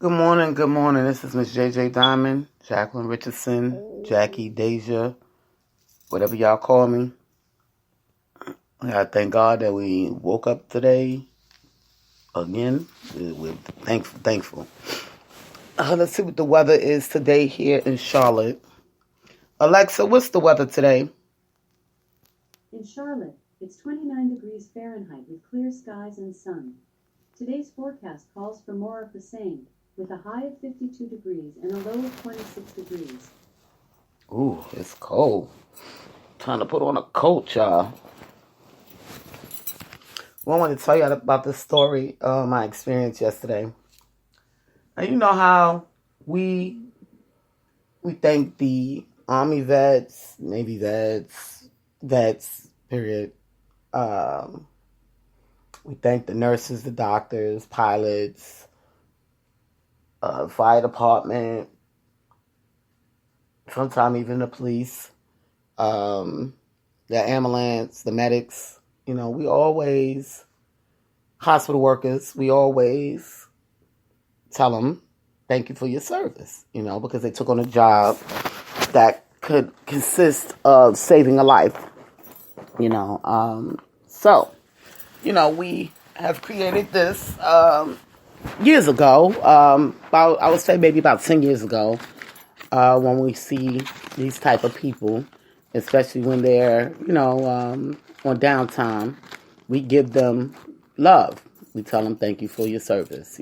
Good morning, good morning. This is Miss JJ Diamond, Jacqueline Richardson, Jackie, Deja, whatever y'all call me. I thank God that we woke up today again. We're thankful. Let's see what the weather is today here in Charlotte. Alexa, what's the weather today? In Charlotte, it's 29 degrees Fahrenheit with clear skies and sun. Today's forecast calls for more of the same, with a high of 52 degrees and a low of 26 degrees. Ooh, it's cold. Time to put on a coat, y'all. Well, I want to tell you about this story, my experience yesterday. Now, you know how we thank the Army vets, Navy vets, period. We thank the nurses, the doctors, pilots, fire department, sometimes even the police, the ambulance, the medics. We always, hospital workers, we always tell them, thank you for your service, because they took on a job that could consist of saving a life, So, we have created this years ago, I would say maybe about 10 years ago, when we see these type of people, especially when they're, on downtime, we give them love. We tell them thank you for your service,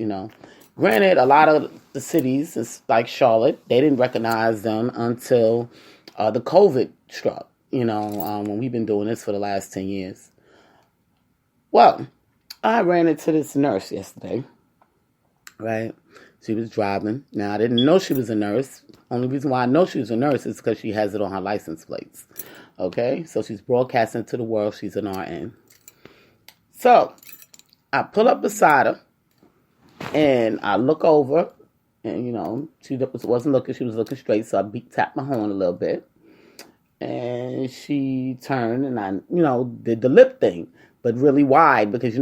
Granted, a lot of the cities, it's like Charlotte, they didn't recognize them until the COVID struck, when we've been doing this for the last 10 years. Well, I ran into this nurse yesterday, right? She was driving. Now, I didn't know she was a nurse. Only reason why I know she was a nurse is because she has it on her license plates, okay? So she's broadcasting to the world she's an RN. So I pull up beside her, and I look over, and, she wasn't looking. She was looking straight, so I tapped my horn a little bit. And she turned, and I, did the lip thing, but really wide because,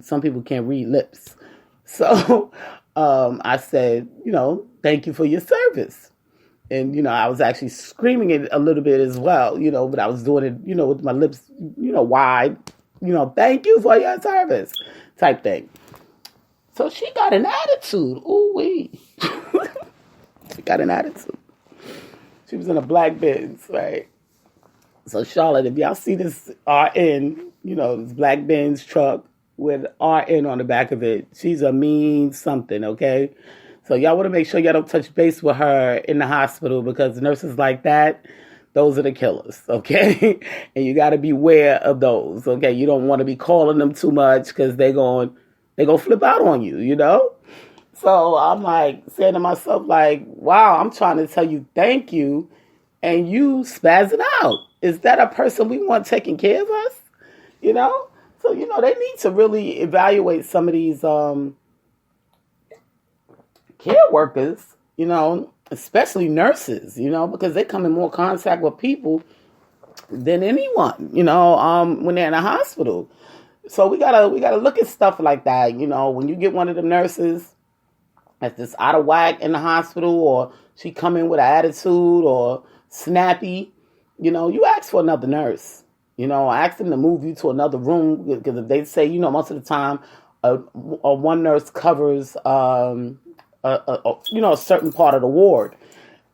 some people can't read lips. So I said, thank you for your service. And, I was actually screaming it a little bit as well, but I was doing it, with my lips, wide, thank you for your service type thing. So she got an attitude. Ooh-wee. She got an attitude. She was in a black Benz, right? So Charlotte, if y'all see this RN, this black Benz truck with RN on the back of it, she's a mean something, okay? So y'all want to make sure y'all don't touch base with her in the hospital because nurses like that, those are the killers, okay? And you got to beware of those, okay? You don't want to be calling them too much because they're going to flip out on you, So I'm like saying to myself, like, wow, I'm trying to tell you thank you, and you spazzing out. Is that a person we want taking care of us? So, they need to really evaluate some of these care workers, especially nurses, because they come in more contact with people than anyone, when they're in a hospital. So we gotta look at stuff like that, when you get one of the nurses that's just out of whack in the hospital, or she come in with an attitude or snappy, you ask for another nurse. Ask them to move you to another room, because if they say, most of the time, one nurse covers, a certain part of the ward,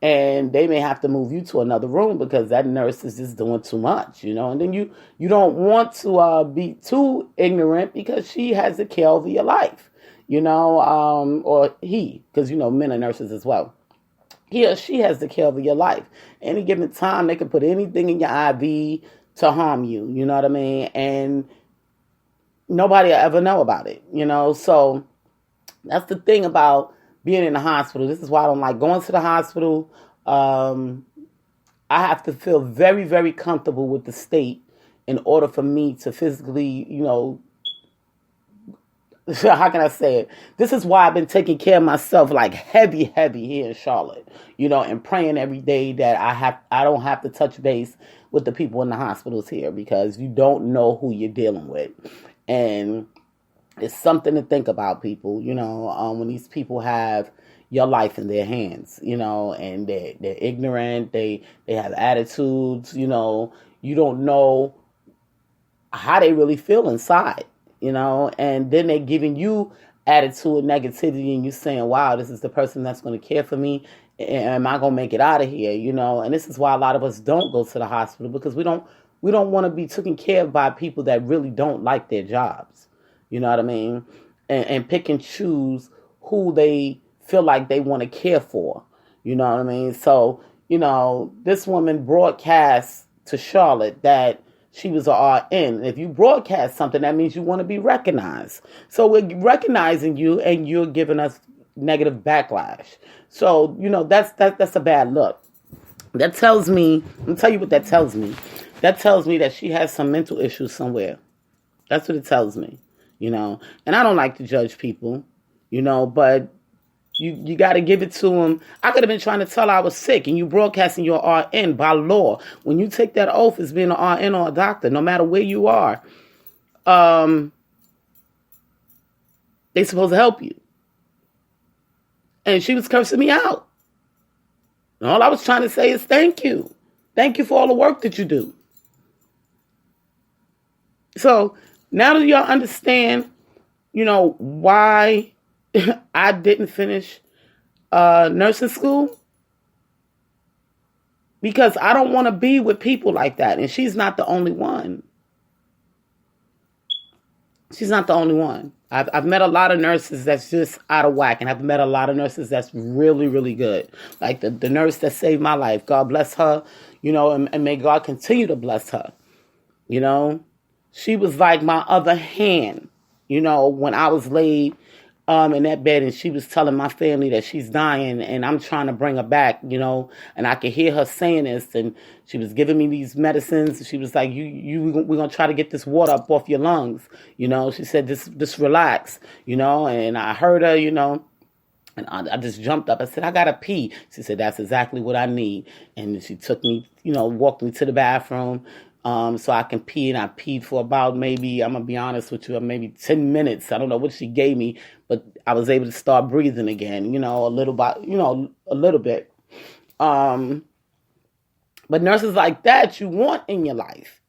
and they may have to move you to another room because that nurse is just doing too much, and then you don't want to be too ignorant because she has the care over your life, or he, because, men are nurses as well. He or she has the care of your life. Any given time, they can put anything in your IV to harm you. You know what I mean? And nobody will ever know about it. So that's the thing about being in the hospital. This is why I don't like going to the hospital. I have to feel very, very comfortable with the state in order for me to physically, how can I say it? This is why I've been taking care of myself like heavy here in Charlotte, and praying every day that I don't have to touch base with the people in the hospitals here, because you don't know who you're dealing with. And It's something to think about, people. When these people have your life in their hands, and they're ignorant, they have attitudes, you don't know how they really feel inside, and then they're giving you attitude, negativity, and you saying, wow, this is the person that's going to care for me. Am I going to make it out of here? And this is why a lot of us don't go to the hospital, because we don't want to be taken care of by people that really don't like their jobs. You know what I mean? And pick and choose who they feel like they want to care for. You know what I mean? So, this woman broadcast to Charlotte that she was a RN. If you broadcast something, that means you want to be recognized. So we're recognizing you, and you're giving us negative backlash. So, that's a bad look. That tells me, let me tell you what that tells me. That tells me that she has some mental issues somewhere. That's what it tells me, And I don't like to judge people, but you got to give it to them. I could have been trying to tell her I was sick, and you broadcasting your RN by law. When you take that oath as being an RN or a doctor, no matter where you are, they supposed to help you. And she was cursing me out. And all I was trying to say is thank you. Thank you for all the work that you do. So now that y'all understand, why I didn't finish nursing school, because I don't want to be with people like that. And she's not the only one. She's not the only one. I've met a lot of nurses that's just out of whack, and I've met a lot of nurses that's really, really good. Like the nurse that saved my life. God bless her, and may God continue to bless her. She was like my other hand, when I was laid in that bed, and she was telling my family that she's dying, and I'm trying to bring her back, and I could hear her saying this, and she was giving me these medicines. She was like, we're going to try to get this water up off your lungs. She said, just relax, and I heard her, and I just jumped up. I said, I got to pee. She said, that's exactly what I need. And she took me, walked me to the bathroom, so I can pee, and I peed for about maybe, I'm going to be honest with you, maybe 10 minutes. I don't know what she gave me, but I was able to start breathing again, a little bit. But nurses like that you want in your life,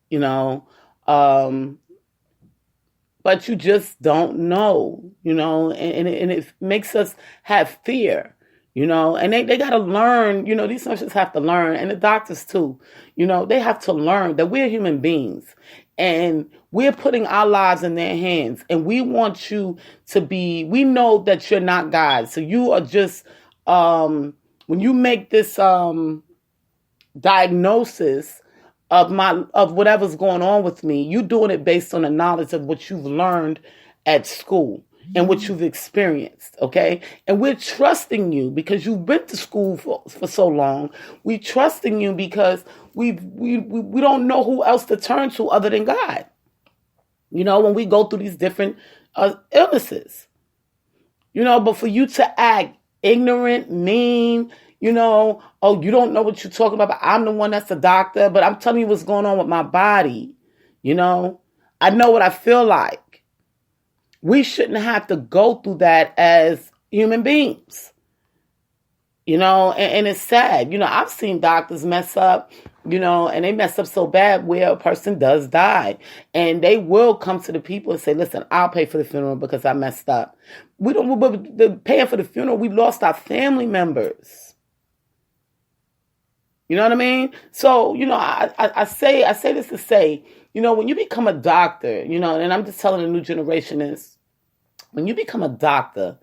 but you just don't know, and it makes us have fear. And they got to learn, these nurses have to learn, and the doctors too, they have to learn that we're human beings, and we're putting our lives in their hands, and we want you to we know that you're not God. So you are just, when you make this diagnosis of whatever's going on with me, you're doing it based on the knowledge of what you've learned at school and what you've experienced, okay? And we're trusting you because you've been to school for so long. We're trusting you because we don't know who else to turn to other than God. When we go through these different illnesses. But for you to act ignorant, mean, oh, you don't know what you're talking about, but I'm the one that's a doctor, but I'm telling you what's going on with my body. I know what I feel like. We shouldn't have to go through that as human beings. And it's sad. I've seen doctors mess up, and they mess up so bad where a person does die. And they will come to the people and say, listen, I'll pay for the funeral because I messed up. But paying for the funeral, we lost our family members. You know what I mean? So, I say this to say, when you become a doctor, and I'm just telling the new generation is, when you become a doctor,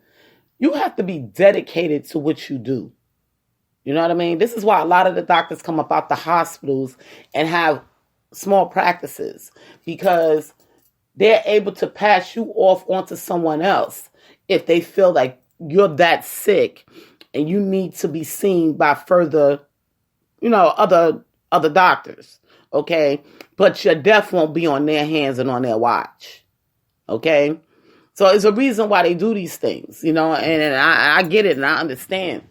you have to be dedicated to what you do. You know what I mean? This is why a lot of the doctors come up out the hospitals and have small practices, because they're able to pass you off onto someone else if they feel like you're that sick and you need to be seen by further, other doctors, okay? But your death won't be on their hands and on their watch, okay? So it's a reason why they do these things, and I get it and I understand.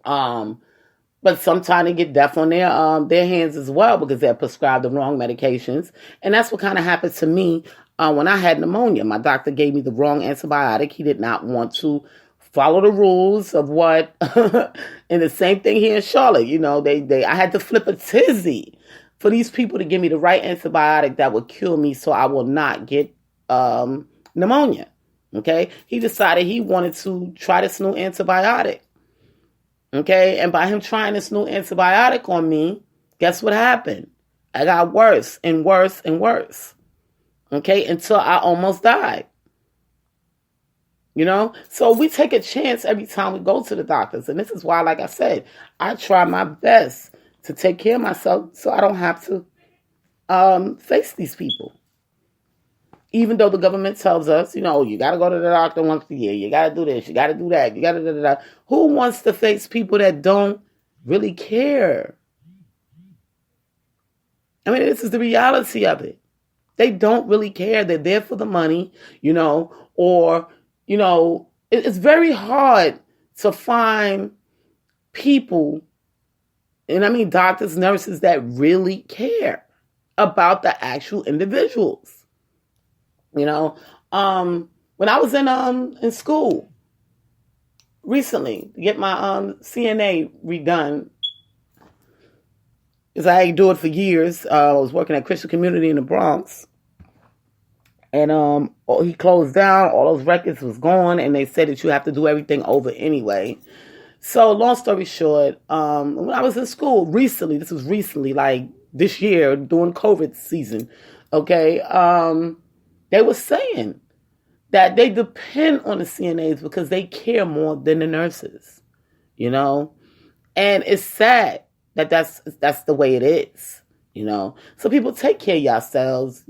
But sometimes they get death on their hands as well because they're prescribed the wrong medications. And that's what kind of happened to me when I had pneumonia. My doctor gave me the wrong antibiotic. He did not want to follow the rules of what, and the same thing here in Charlotte. I had to flip a tizzy for these people to give me the right antibiotic that would cure me so I will not get pneumonia. Okay? He decided he wanted to try this new antibiotic. Okay? And by him trying this new antibiotic on me, guess what happened? I got worse and worse and worse. Okay? Until I almost died. So we take a chance every time we go to the doctors. And this is why, like I said, I try my best to take care of myself so I don't have to face these people. Even though the government tells us, you got to go to the doctor once a year. You got to do this. You got to do that. You got to da. Who wants to face people that don't really care? I mean, this is the reality of it. They don't really care. They're there for the money, or... it's very hard to find people, and I mean doctors, nurses, that really care about the actual individuals. When I was in school recently to get my CNA redone, because I had to do it for years. I was working at Christian Community in the Bronx. And he closed down. All those records was gone, and they said that you have to do everything over anyway. So, long story short, when I was in school recently, this was recently, like this year during COVID season, okay, they were saying that they depend on the CNAs because they care more than the nurses, and it's sad that that's the way it is, So people, take care of yourselves,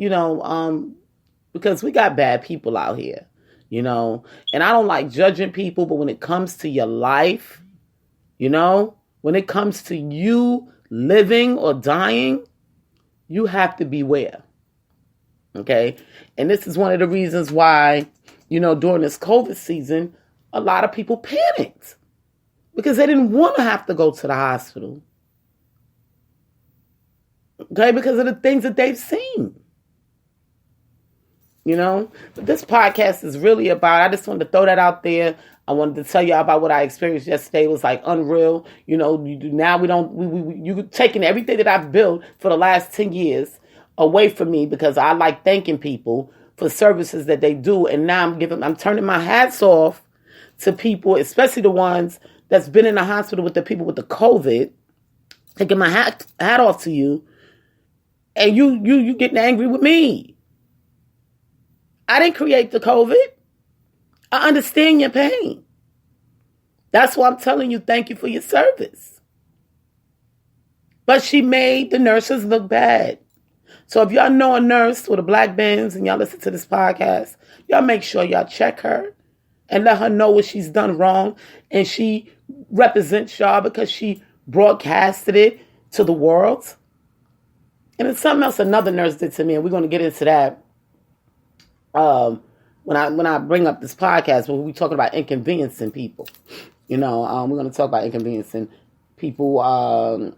because we got bad people out here, and I don't like judging people, but when it comes to your life, when it comes to you living or dying, you have to beware. Okay? And this is one of the reasons why, during this COVID season, a lot of people panicked because they didn't want to have to go to the hospital. Okay? Because of the things that they've seen. But this podcast is really about, I just wanted to throw that out there. I wanted to tell you about what I experienced yesterday. It was like unreal. You're taking everything that I've built for the last 10 years away from me because I like thanking people for services that they do. And now I'm turning my hats off to people, especially the ones that's been in the hospital with the people with the COVID, taking my hat off to you. And you getting angry with me. I didn't create the COVID. I understand your pain. That's why I'm telling you, thank you for your service. But she made the nurses look bad. So if y'all know a nurse with a black Benz and y'all listen to this podcast, y'all make sure y'all check her and let her know what she's done wrong. And she represents y'all because she broadcasted it to the world. And it's something else another nurse did to me, and we're going to get into that. When I bring up this podcast, when we're talking about inconveniencing people, we're going to talk about inconveniencing people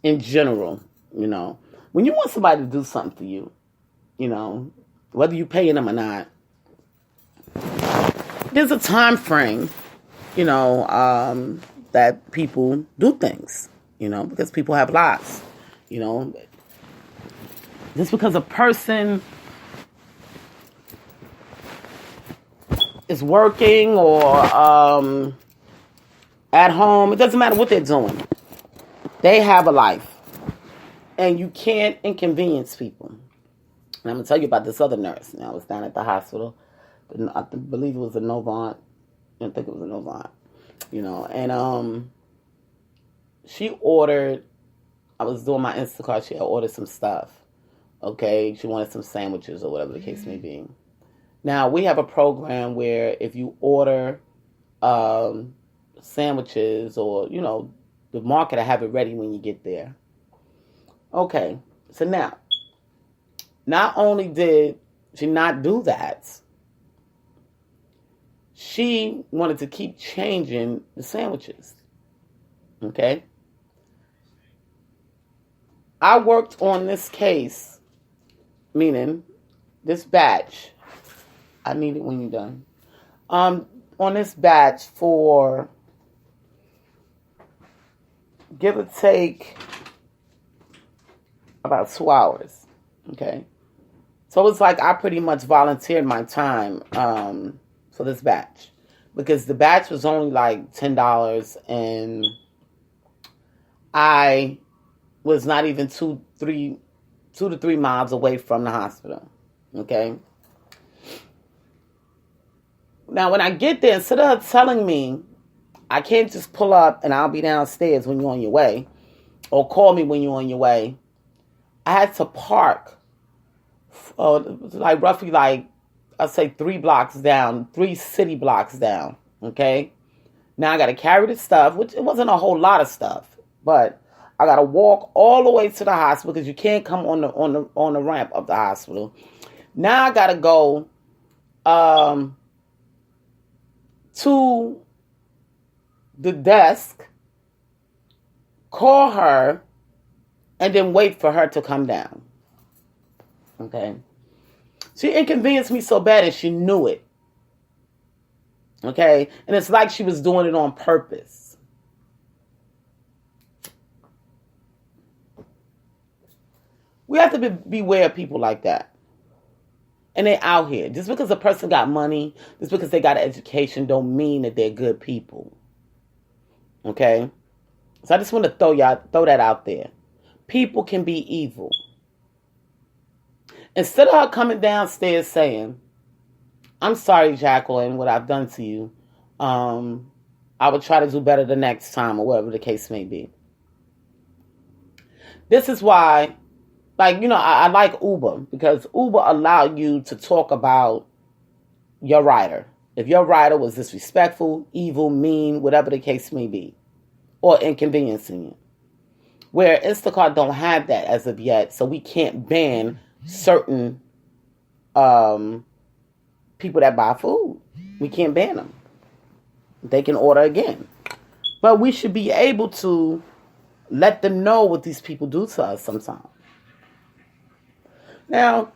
in general. When you want somebody to do something for you, whether you're paying them or not, there's a time frame, that people do things, because people have lives, Just because a person is working or at home, it doesn't matter what they're doing. They have a life. And you can't inconvenience people. And I'm going to tell you about this other nurse. I was down at the hospital. I believe it was a Novant. I think it was a Novant. And she ordered, I was doing my Instacart, she had ordered some stuff. Okay, she wanted some sandwiches or whatever the case may be. Now, we have a program where if you order sandwiches or, the market, I have it ready when you get there. Okay, so now, not only did she not do that, she wanted to keep changing the sandwiches. Okay? I worked on this case, meaning this batch, I need it when you're done. On this batch for, give or take, about 2 hours. Okay. So it's like I pretty much volunteered my time for this batch. Because the batch was only like $10 and I was not even 2 to 3 miles away from the hospital. Okay. Now, when I get there, instead of telling me I can't just pull up and I'll be downstairs when you're on your way, or call me when you're on your way, I had to park, like roughly like, I'll say 3 blocks down, 3 city blocks down. Okay. Now I got to carry the stuff, which it wasn't a whole lot of stuff, but I got to walk all the way to the hospital because you can't come on the ramp of the hospital. Now I got to go to the desk, call her, and then wait for her to come down. Okay. She inconvenienced me so bad and she knew it. Okay. And it's like she was doing it on purpose. We have to beware of people like that. And they're out here. Just because a person got money, just because they got an education, don't mean that they're good people. Okay? So I just want to throw that out there. People can be evil. Instead of her coming downstairs saying, I'm sorry, Jacqueline, what I've done to you. I will try to do better the next time, or whatever the case may be. This is why, like, I like Uber, because Uber allow you to talk about your rider. If your rider was disrespectful, evil, mean, whatever the case may be, or inconveniencing you. Where Instacart don't have that as of yet, so we can't ban certain people that buy food. We can't ban them. They can order again. But we should be able to let them know what these people do to us sometimes. Now,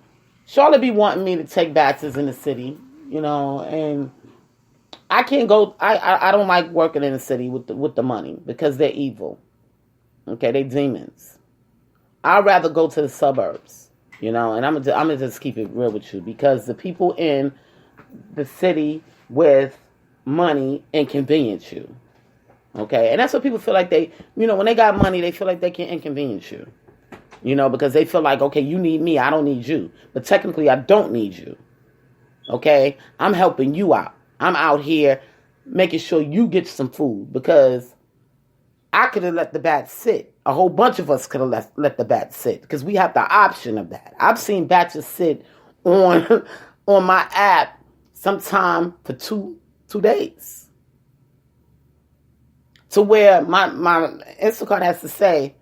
Charlotte be wanting me to take batches in the city, and I can't go. I don't like working in the city with the money because they're evil. Okay, they demons. I'd rather go to the suburbs, and I'm gonna just keep it real with you, because the people in the city with money inconvenience you. Okay, and that's what people feel like they, when they got money, they feel like they can inconvenience you. Because they feel like, okay, you need me, I don't need you. But technically, I don't need you. Okay? I'm helping you out. I'm out here making sure you get some food, because I could have let the bat sit. A whole bunch of us could have let the bat sit, because we have the option of that. I've seen batches sit on my app sometime for two days. To where my Instacart has to say,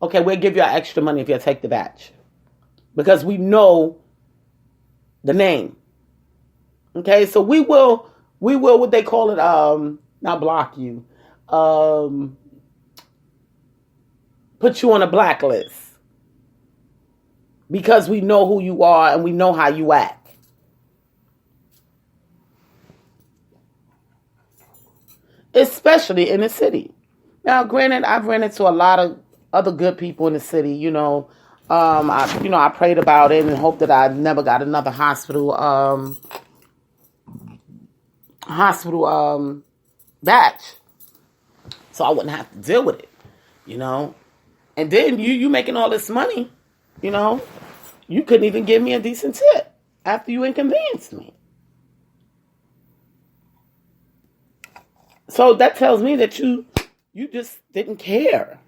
okay, we'll give you extra money if you take the batch. Because we know the name. Okay, so we will, what they call it, not block you, put you on a blacklist. Because we know who you are and we know how you act. Especially in the city. Now, granted, I've ran into a lot of other good people in the city, I prayed about it and hoped that I never got another hospital batch, so I wouldn't have to deal with it, And then you making all this money, you couldn't even give me a decent tip after you inconvenienced me. So that tells me that you just didn't care.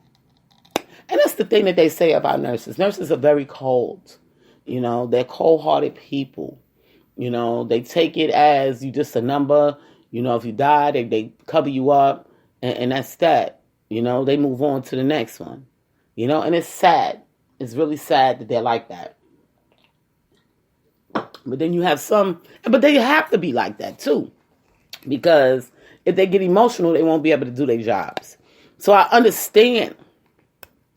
And that's the thing that they say about nurses. Nurses are very cold. They're cold-hearted people. They take it as you just a number. If you die, they cover you up. And that's that. They move on to the next one. And it's sad. It's really sad that they're like that. But then you have some, but they have to be like that too. Because if they get emotional, they won't be able to do their jobs. So I understand.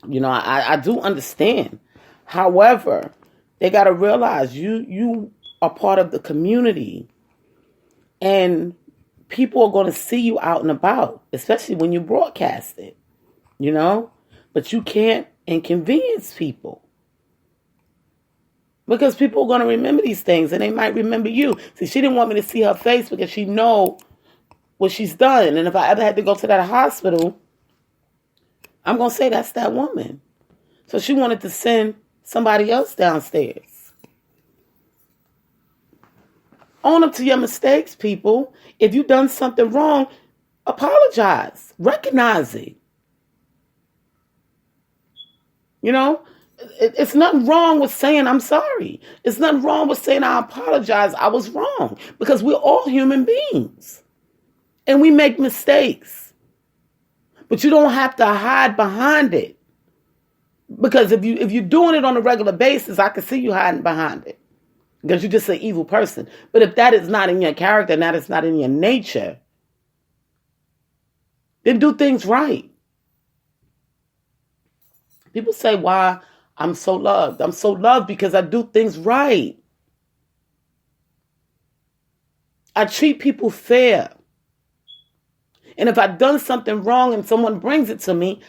I do understand. However, They got to realize you are part of the community. And people are going to see you out and about, especially when you broadcast it, But you can't inconvenience people. Because people are going to remember these things, and they might remember you. See, she didn't want me to see her face because she know what she's done. And if I ever had to go to that hospital, I'm going to say that's that woman. So she wanted to send somebody else downstairs. Own up to your mistakes, people. If you've done something wrong, apologize. Recognize it. It's nothing wrong with saying I'm sorry. It's nothing wrong with saying I apologize. I was wrong. Because we're all human beings. And we make mistakes. But you don't have to hide behind it. Because if you're doing it on a regular basis, I can see you hiding behind it. Because you're just an evil person. But if that is not in your character, and that is not in your nature, then do things right. People say, why I'm so loved. I'm so loved because I do things right. I treat people fair. And if I've done something wrong and someone brings it to me,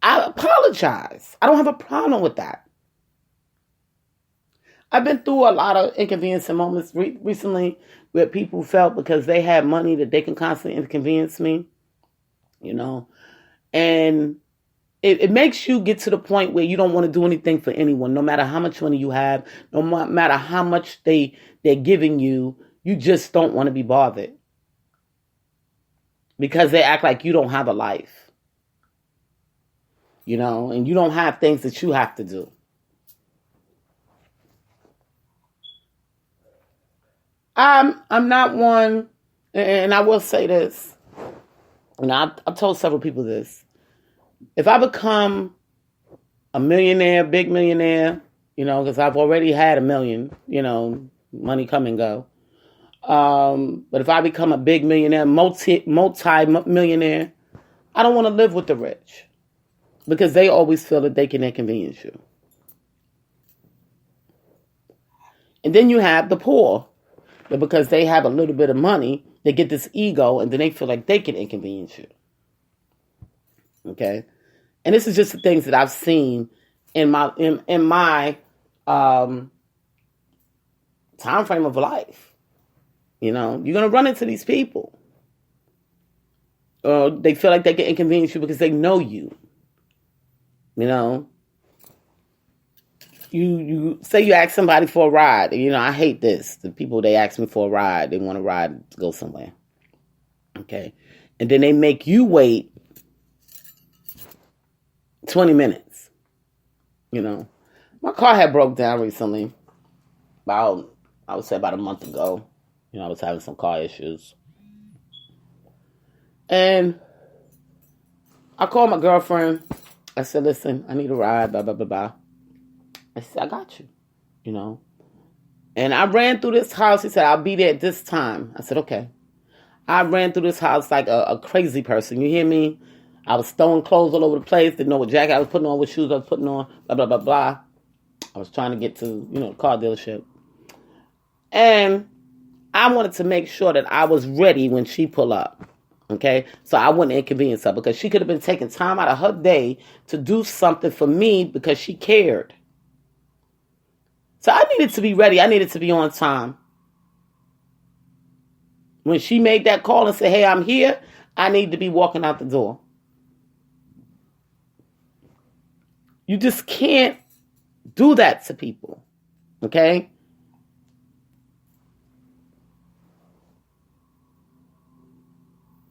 I apologize. I don't have a problem with that. I've been through a lot of inconveniencing moments recently where people felt because they had money that they can constantly inconvenience me, and it makes you get to the point where you don't want to do anything for anyone, no matter how much money you have, no matter how much they're giving you, you just don't want to be bothered because they act like you don't have a life, and you don't have things that you have to do. I'm not one, and I will say this, I've told several people this. If I become a millionaire, big millionaire, because I've already had $1 million, money come and go. But if I become a big millionaire, multi-millionaire, I don't want to live with the rich because they always feel that they can inconvenience you. And then you have the poor. But because they have a little bit of money, they get this ego, and then they feel like they can inconvenience you. Okay? And this is just the things that I've seen in my time frame of life. You're going to run into these people. They feel like they can inconvenience you because they know you. You say you ask somebody for a ride. I hate this. The people, they ask me for a ride. They want a ride to go somewhere. Okay. And then they make you wait 20 minutes. My car had broke down recently. I would say about a month ago. I was having some car issues. And I called my girlfriend. I said, listen, I need a ride, blah, blah, blah, blah. I said, I got you, And I ran through this house. He said, I'll be there at this time. I said, okay. I ran through this house like a crazy person. You hear me? I was throwing clothes all over the place. Didn't know what jacket I was putting on, what shoes I was putting on, blah, blah, blah, blah. I was trying to get to, the car dealership. And I wanted to make sure that I was ready when she pull up. Okay? So I wouldn't inconvenience her because she could have been taking time out of her day to do something for me because she cared. So I needed to be ready. I needed to be on time. When she made that call and said, hey, I'm here, I need to be walking out the door. You just can't do that to people. Okay?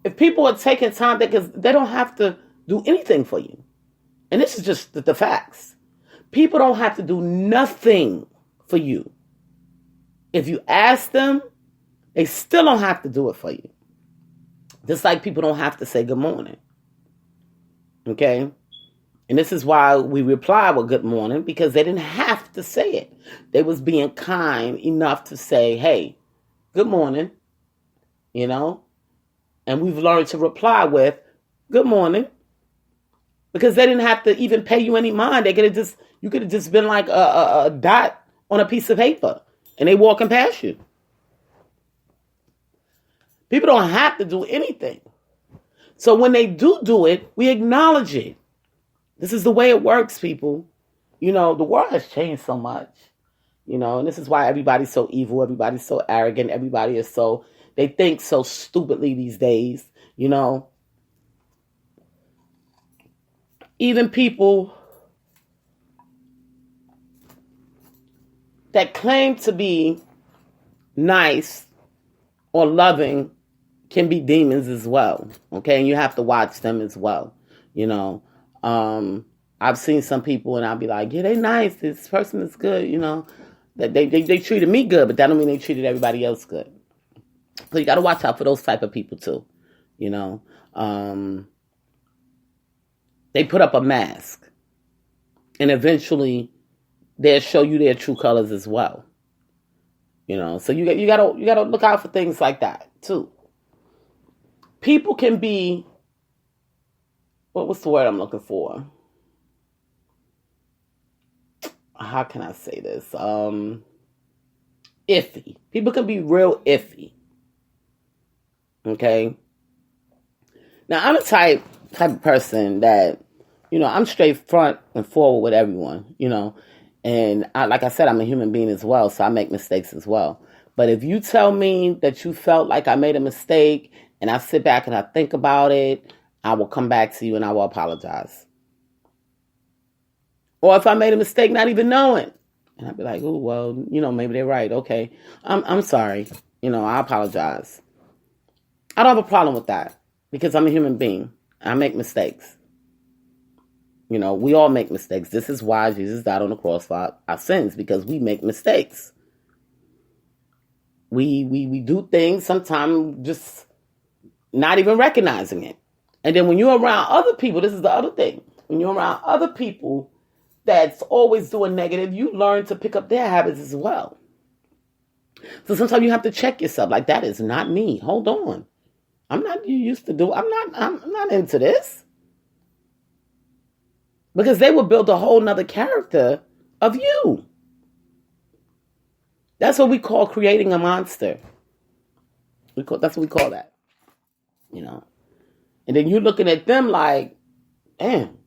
If people are taking time, because they don't have to do anything for you. And this is just the facts. People don't have to do nothing for you. If you ask them, they still don't have to do it for you. Just like people don't have to say good morning. Okay? And this is why we reply with good morning, because they didn't have to say it. They was being kind enough to say, hey, good morning, And we've learned to reply with good morning, because they didn't have to even pay you any mind. You could have just been like a dot on a piece of paper and they walking past you. People don't have to do anything. So when they do it, we acknowledge it. This is the way it works, people. The world has changed so much. And this is why everybody's so evil. Everybody's so arrogant. Everybody is they think so stupidly these days. Even people that claim to be nice or loving can be demons as well. Okay. And you have to watch them as well. I've seen some people and I'll be like, yeah, they nice. This person is good. That they treated me good, but that don't mean they treated everybody else good. So you got to watch out for those type of people too. They put up a mask and eventually they'll show you their true colors as well. So you gotta look out for things like that too. People can be, what's the word I'm looking for? How can I say this? Iffy. People can be real iffy. Okay. Now I'm the type of person that, I'm straight front and forward with everyone, and like I said, I'm a human being as well, so I make mistakes as well. But if you tell me that you felt like I made a mistake and I sit back and I think about it, I will come back to you and I will apologize. Or if I made a mistake not even knowing, and I'd be like, oh, well, maybe they're right. Okay, I'm sorry. I apologize. I don't have a problem with that because I'm a human being. I make mistakes. We all make mistakes. This is why Jesus died on the cross for our sins, because we make mistakes. We do things sometimes just not even recognizing it. And then when you're around other people, this is the other thing. When you're around other people that's always doing negative, you learn to pick up their habits as well. So sometimes you have to check yourself. Like, that is not me. Hold on. I'm not into this. Because they will build a whole nother character of you. That's what we call creating a monster. That's what we call that. And then you're looking at them like, damn,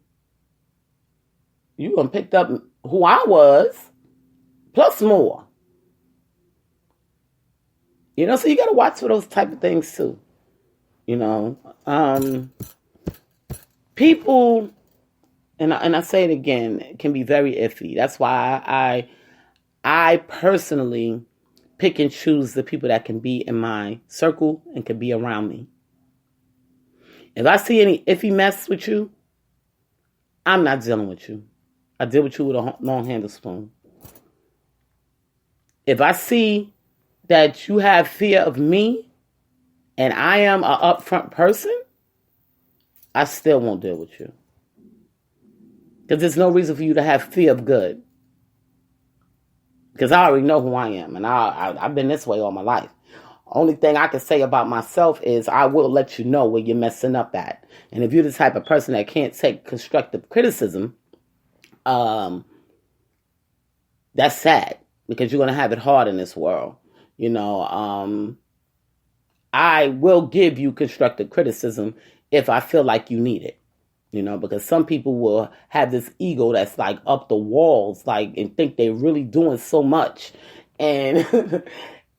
you done picked up who I was, plus more. So you got to watch for those type of things too. People, and I say it again, can be very iffy. That's why I personally pick and choose the people that can be in my circle and can be around me. If I see any iffy mess with you, I'm not dealing with you. I deal with you with a long-handled spoon. If I see that you have fear of me and I am an upfront person, I still won't deal with you. Because there's no reason for you to have fear of good. Because I already know who I am. And I've been this way all my life. Only thing I can say about myself is I will let you know where you're messing up at. And if you're the type of person that can't take constructive criticism, that's sad. Because you're going to have it hard in this world. I will give you constructive criticism if I feel like you need it. Because some people will have this ego that's like up the walls, and think they're really doing so much. And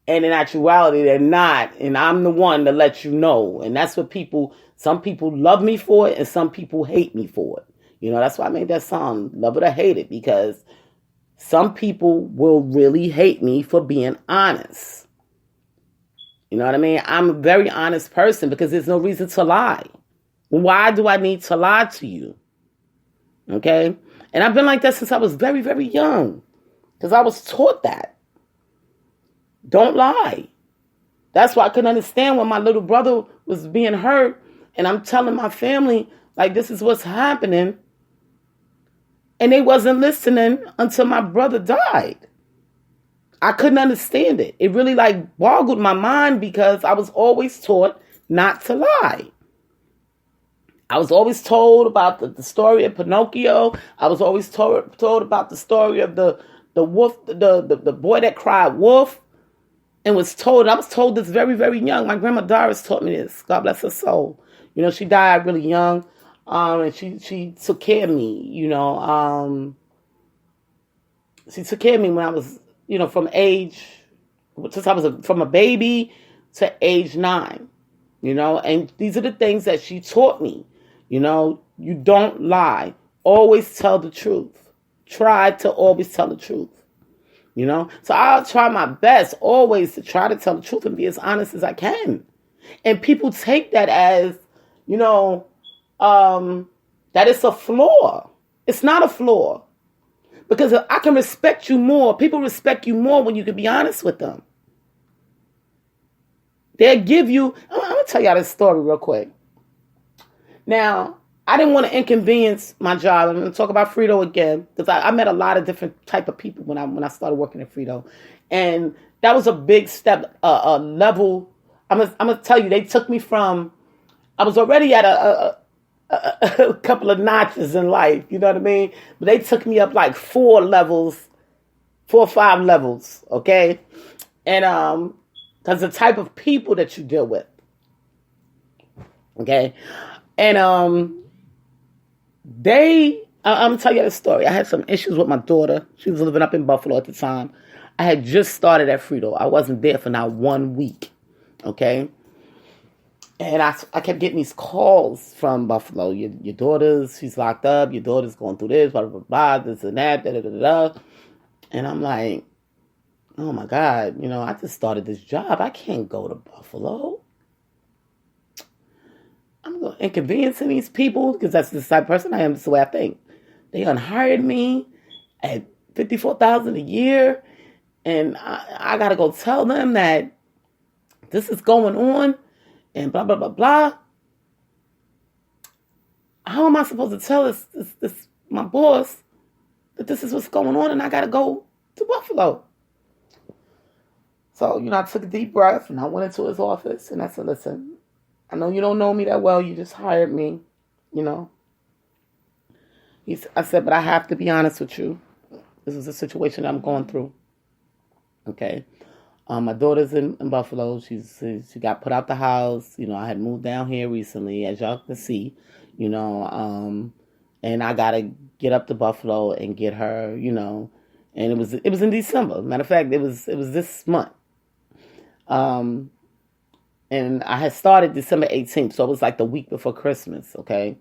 and in actuality, they're not. And I'm the one to let you know. And that's what some people love me for it and some people hate me for it. That's why I made that song, Love It or Hate It, because some people will really hate me for being honest. You know what I mean? I'm a very honest person because there's no reason to lie. Why do I need to lie to you? Okay? And I've been like that since I was very, very young. Because I was taught that. Don't lie. That's why I couldn't understand when my little brother was being hurt. And I'm telling my family, this is what's happening. And they wasn't listening until my brother died. I couldn't understand it. It really boggled my mind because I was always taught not to lie. I was always told about the story of Pinocchio. I was always told about the story of the the wolf, the boy that cried wolf, and was told. I was told this very, very young. My grandma Doris taught me this. God bless her soul. You know, she died really young, and she took care of me. You know, she took care of me when I was, you know, from from a baby to age 9. You know, and these are the things that she taught me. You know, you don't lie. Always tell the truth. Try to always tell the truth. You know, so I'll try my best always to try to tell the truth and be as honest as I can. And people take that as, you know, that it's a flaw. It's not a flaw. Because I can respect you more. People respect you more when you can be honest with them. They'll give you, I'm going to tell y'all this story real quick. Now, I didn't want to inconvenience my job. I'm going to talk about Frito again because I met a lot of different type of people when I started working at Frito, and that was a big step, a level. I'm gonna tell you, they took me from, I was already at a couple of notches in life, you know what I mean? But they took me up like 4 or 5 levels, okay? And because the type of people that you deal with, okay, and I'm gonna tell you the story. I had some issues with my daughter. She was living up in Buffalo at the time. I had just started at Frito. I wasn't there for not 1 week. Okay. And I kept getting these calls from Buffalo. Your daughter's, she's locked up. Your daughter's going through this, blah, blah, blah, this and that, da, da, da, da. And I'm like, oh my God, you know, I just started this job. I can't go to Buffalo. I'm going to inconveniencing these people because that's the type of person I am. That's the way I think. They unhired me at $54,000 a year, and I got to go tell them that this is going on, and blah blah blah blah. How am I supposed to tell this my boss that this is what's going on, and I got to go to Buffalo? So, you know, I took a deep breath and I went into his office and I said, listen, I know you don't know me that well. You just hired me, you know. I said, but I have to be honest with you. This is a situation I'm going through. Okay. My daughter's in Buffalo. She got put out the house. You know, I had moved down here recently, as y'all can see, you know, and I got to get up to Buffalo and get her, you know, and it was in December. Matter of fact, it was this month. And I had started December 18th, so it was like the week before Christmas, okay?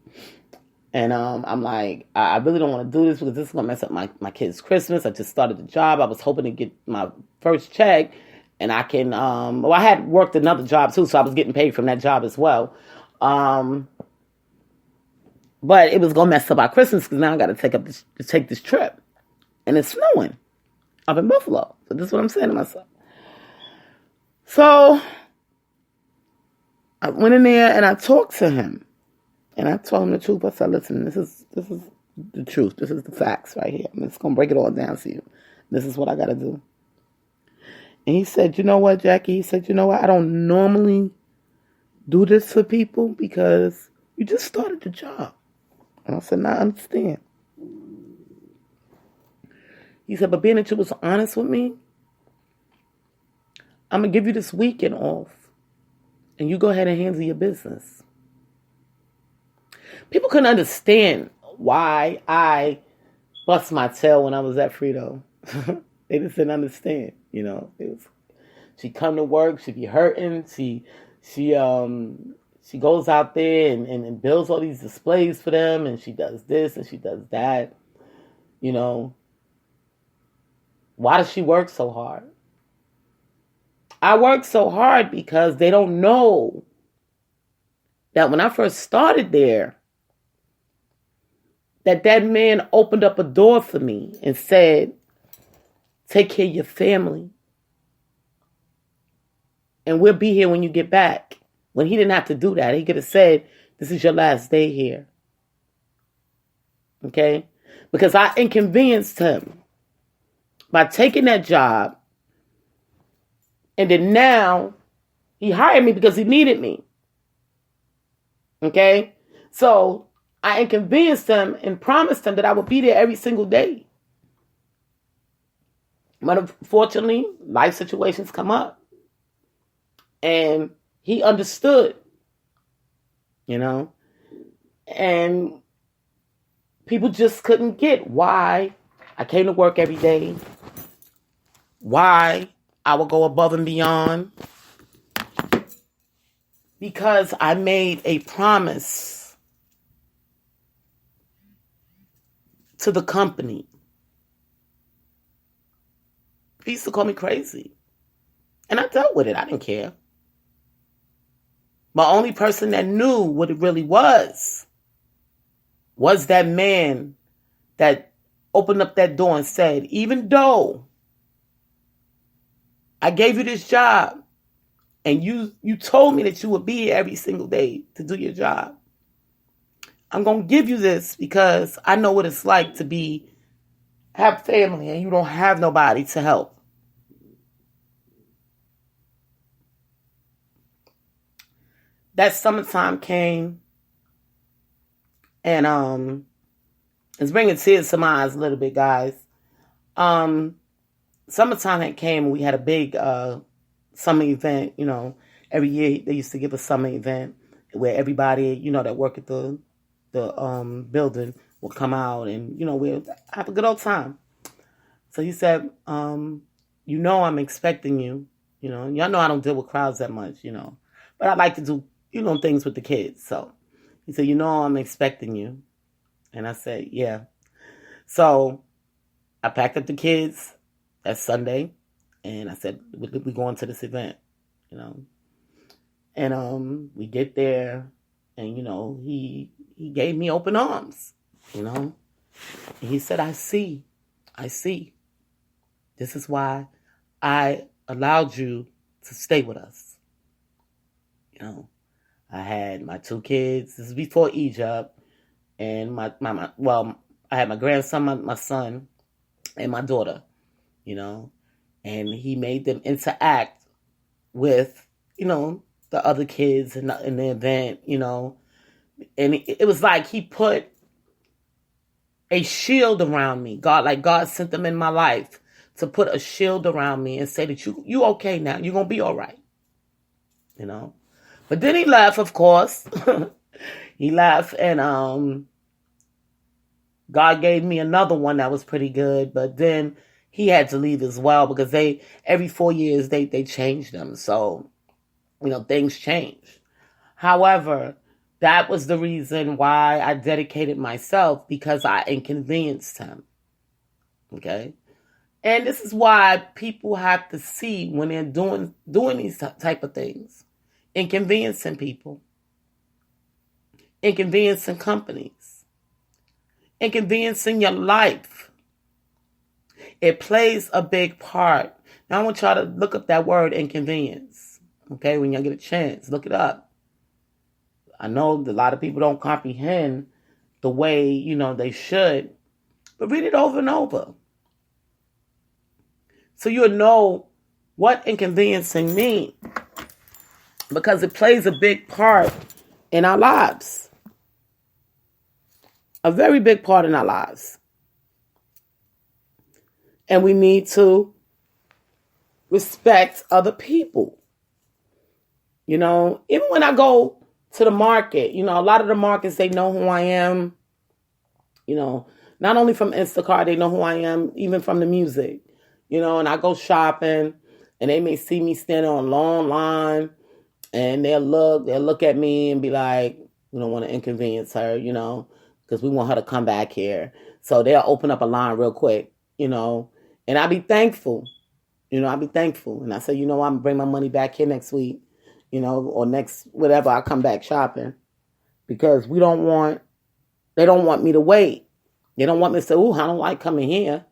And I'm like, I really don't want to do this because this is going to mess up my kids' Christmas. I just started the job. I was hoping to get my first check, and I can, well, I had worked another job too, so I was getting paid from that job as well. But it was going to mess up our Christmas because now I got to take this trip. And it's snowing up in Buffalo. So this is what I'm saying to myself. So I went in there and I talked to him. And I told him the truth. I said, listen, this is the truth. This is the facts right here. I'm just going to break it all down to you. This is what I got to do. And he said, you know what, Jackie? He said, you know what? I don't normally do this for people because you just started the job. And I said, nah, I understand. He said, but being that you was honest with me, I'm going to give you this weekend off. And you go ahead and handle your business. People couldn't understand why I bust my tail when I was at Frito. They just didn't understand, you know. She come to work, she be hurting, she goes out there and builds all these displays for them, and she does this and she does that. You know, why does she work so hard? I work so hard because they don't know that when I first started there, that man opened up a door for me and said, take care of your family. And we'll be here when you get back. When he didn't have to do that. He could have said, this is your last day here. Okay? Because I inconvenienced him by taking that job. And then now he hired me because he needed me. Okay? So I inconvenienced him and promised him that I would be there every single day. But unfortunately, life situations come up. And he understood, you know, and people just couldn't get why I came to work every day, why I would go above and beyond, because I made a promise to the company. He used to call me crazy. And I dealt with it. I didn't care. My only person that knew what it really was that man that opened up that door and said, even though I gave you this job and you told me that you would be here every single day to do your job, I'm going to give you this because I know what it's like to have family and you don't have nobody to help. That summertime came, and it's bringing tears to my eyes a little bit, guys. Summertime had came and we had a big summer event. Every year they used to give a summer event where everybody, that work at the building will come out and, we'll have a good old time. So he said, I'm expecting you, and y'all know I don't deal with crowds that much, but I like to do, things with the kids. So he said, I'm expecting you. And I said, yeah. So I packed up the kids that Sunday and I said, we're going to this event, and we get there and, he gave me open arms, and he said, I see. This is why I allowed you to stay with us. I had my 2 kids. This is before Egypt. And I had my grandson, my son, and my daughter, and he made them interact with, the other kids in the event, and it was like he put a shield around me. God sent them in my life to put a shield around me and say that you okay now. You're going to be all right, But then he left, of course. He left, and God gave me another one that was pretty good, but then he had to leave as well because every 4 years they changed them. So, things change. However, that was the reason why I dedicated myself, because I inconvenienced him. Okay? And this is why people have to see when they're doing these type of things. Inconveniencing people. Inconveniencing companies. Inconveniencing your life. It plays a big part. Now I want y'all to look up that word inconvenience. Okay, when y'all get a chance, look it up. I know a lot of people don't comprehend the way, they should, but read it over and over. So you'll know what inconveniencing means, because it plays a big part in our lives. A very big part in our lives. And we need to respect other people. Even when I go to the market, a lot of the markets, they know who I am. Not only from Instacart, they know who I am, even from the music. And I go shopping and they may see me standing on a long line and they'll look at me and be like, we don't want to inconvenience her, because we want her to come back here. So they'll open up a line real quick, and I'll be thankful. I'll be thankful. And I say, I'm going to bring my money back here next week, or next, whatever, I'll come back shopping. Because they don't want me to wait. They don't want me to say, I don't like coming here.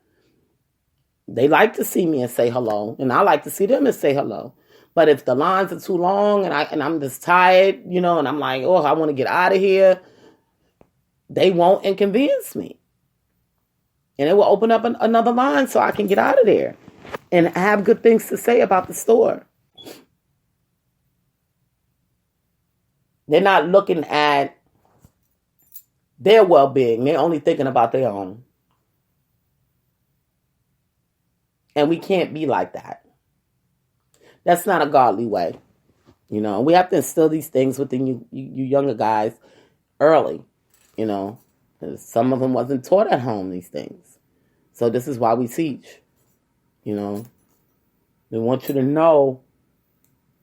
They like to see me and say hello. And I like to see them and say hello. But if the lines are too long and I'm just tired, and I'm like, I want to get out of here, they won't inconvenience me. And it will open up another line so I can get out of there and have good things to say about the store. They're not looking at their well-being. They're only thinking about their own. And we can't be like that. That's not a godly way. You know, we have to instill these things within you younger guys early. You know, some of them wasn't taught at home, these things. So this is why we teach. You know, we want you to know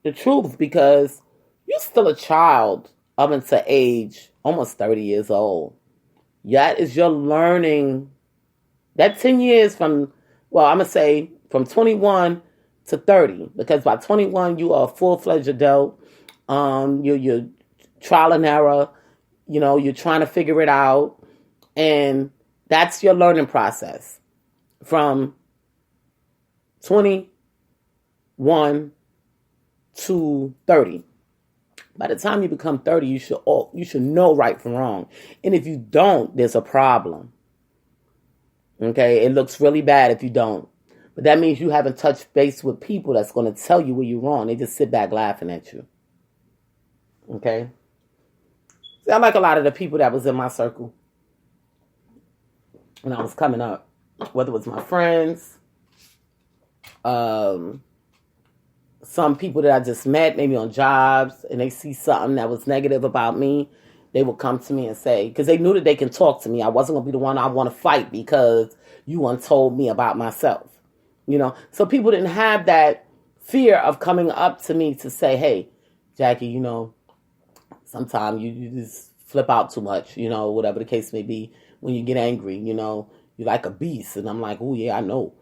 the truth because you're still a child up until age almost 30 years old. That is your learning. That 10 years from, well, I'm going to say from 21 to 30, because by 21, you are a full-fledged adult. You're trial and error. You know, you're trying to figure it out. And that's your learning process from 21 to 30. By the time you become 30, you should know right from wrong. And if you don't, there's a problem. Okay, it looks really bad if you don't. But that means you haven't touched base with people that's going to tell you where you're wrong. They just sit back laughing at you. Okay? See, I like a lot of the people that was in my circle when I was coming up. Whether it was my friends, some people that I just met, maybe on jobs, and they see something that was negative about me, they would come to me and say, because they knew that they can talk to me. I wasn't going to be the one I want to fight because you untold me about myself. You know, so people didn't have that fear of coming up to me to say, hey, Jackie, you know, sometimes you just flip out too much, you know, whatever the case may be. When you get angry, you know, you're like a beast. And I'm like, oh, yeah, I know.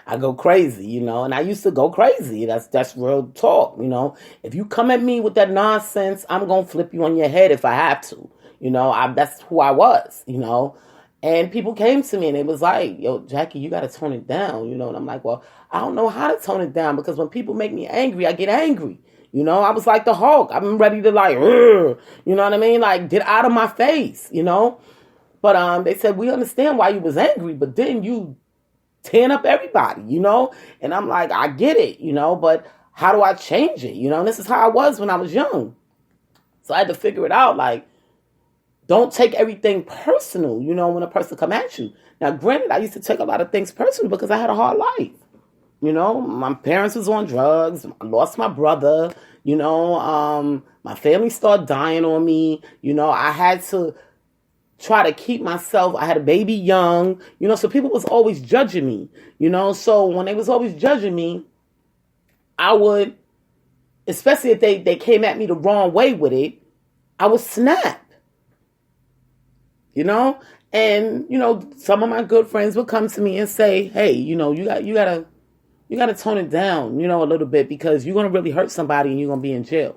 I go crazy, you know, and I used to go crazy. That's real talk, you know. If you come at me with that nonsense, I'm going to flip you on your head if I have to. You know, that's who I was, you know. And people came to me and it was like, yo, Jackie, you got to tone it down, you know. And I'm like, well, I don't know how to tone it down because when people make me angry, I get angry. You know, I was like the Hulk. I'm ready to like, you know what I mean? Like, get out of my face, you know. But they said, we understand why you was angry, but then you tearing up everybody, you know. And I'm like, I get it, you know, but how do I change it? You know, and this is how I was when I was young. So I had to figure it out, like, don't take everything personal, you know, when a person come at you. Now, granted, I used to take a lot of things personal because I had a hard life. You know, my parents was on drugs. I lost my brother. You know, my family started dying on me. You know, I had to try to keep myself. I had a baby young. You know, so people was always judging me. You know, so when they was always judging me, I would, especially if they came at me the wrong way with it, I would snap. You know, and you know, some of my good friends would come to me and say, "Hey, you know, you gotta tone it down, you know, a little bit because you're gonna really hurt somebody and you're gonna be in jail."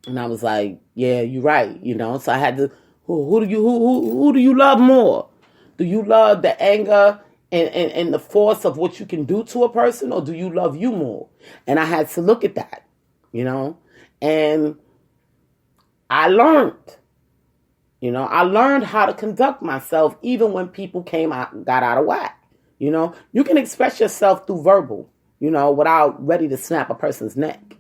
And I was like, "Yeah, you're right," you know. So I had to, who do you love more? Do you love the anger and the force of what you can do to a person, or do you love you more? And I had to look at that, you know, and I learned. You know, I learned how to conduct myself even when people got out of whack. You know, you can express yourself through verbal, you know, without ready to snap a person's neck.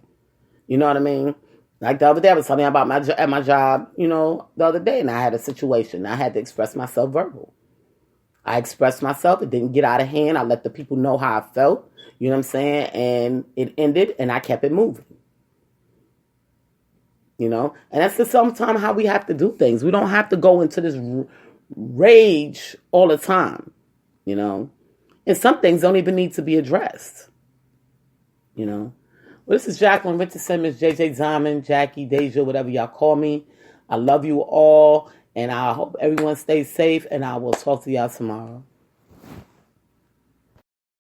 You know what I mean? Like the other day, I was telling you about at my job, you know, the other day, and I had a situation. I had to express myself verbal. I expressed myself. It didn't get out of hand. I let the people know how I felt. You know what I'm saying? And it ended, and I kept it moving. You know, and that's just sometimes how we have to do things. We don't have to go into this rage all the time, you know. And some things don't even need to be addressed, you know. Well, this is Jacqueline Richardson, Miss JJ Diamond, Jackie, Deja, whatever y'all call me. I love you all, and I hope everyone stays safe, and I will talk to y'all tomorrow.